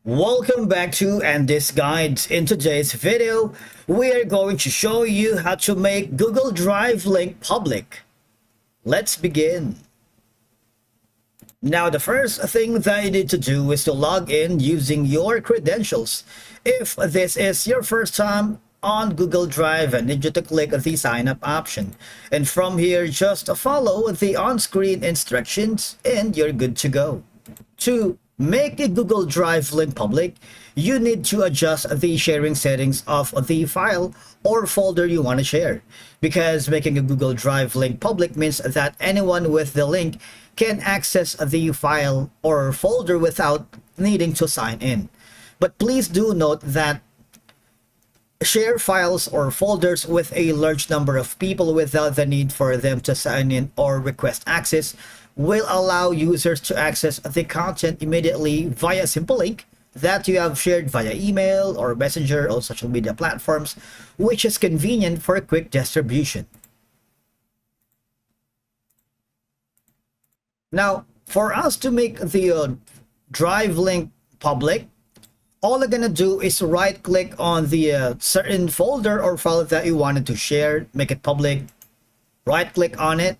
Welcome back to Andy's Guides. In today's video, we are going to show you how to make Google Drive link public. Let's begin. Now, the first thing that you need to do is to log in using your credentials. If this is your first time on Google Drive, I need you to click the sign up option. And from here, just follow the on-screen instructions and you're good to go. To make a Google Drive link public, you need to adjust the sharing settings of the file or folder you want to share. Because making a Google Drive link public means that anyone with the link can access the file or folder without needing to sign in. But please do note that share files or folders with a large number of people without the need for them to sign in or request access will allow users to access the content immediately via a simple link that you have shared via email or messenger or social media platforms, which is convenient for quick distribution. Now, for us to make the Drive link public, all I'm gonna do is right click on the certain folder or file that you wanted to share, make it public, right click on it,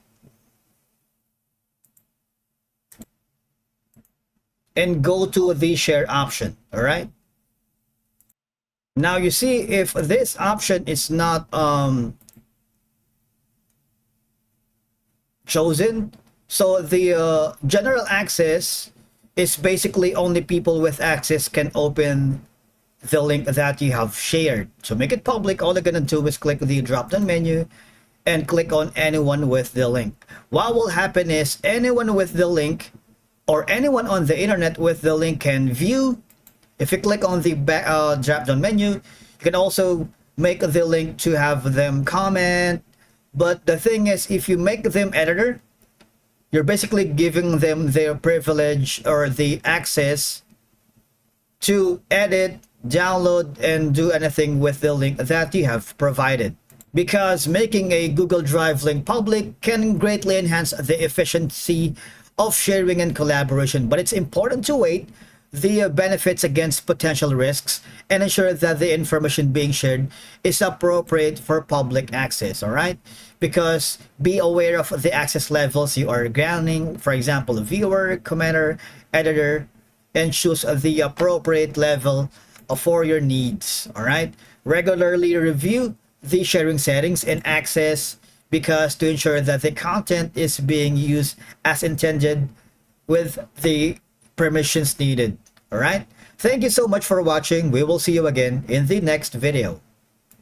and go to the share option. All right, now you see if this option is not chosen, so the general access is basically only people with access can open the link that you have shared. To make it public, all you're gonna do is click the drop down menu and click on anyone with the link. What will happen is anyone with the link or anyone on the internet with the link can view. If you click on the drop down menu, you can also make the link to have them comment. But the thing is, if you make them editor, you're basically giving them their privilege or the access to edit, download, and do anything with the link that you have provided. Because making a Google Drive link public can greatly enhance the efficiency of sharing and collaboration, but it's important to weigh the benefits against potential risks and ensure that the information being shared is appropriate for public access. All right, because be aware of the access levels you are granting. For example, viewer, commenter, editor, and choose the appropriate level for your needs. All right, regularly review the sharing settings and access, because to ensure that the content is being used as intended with the permissions needed. All right, thank you so much for watching. We will see you again in the next video.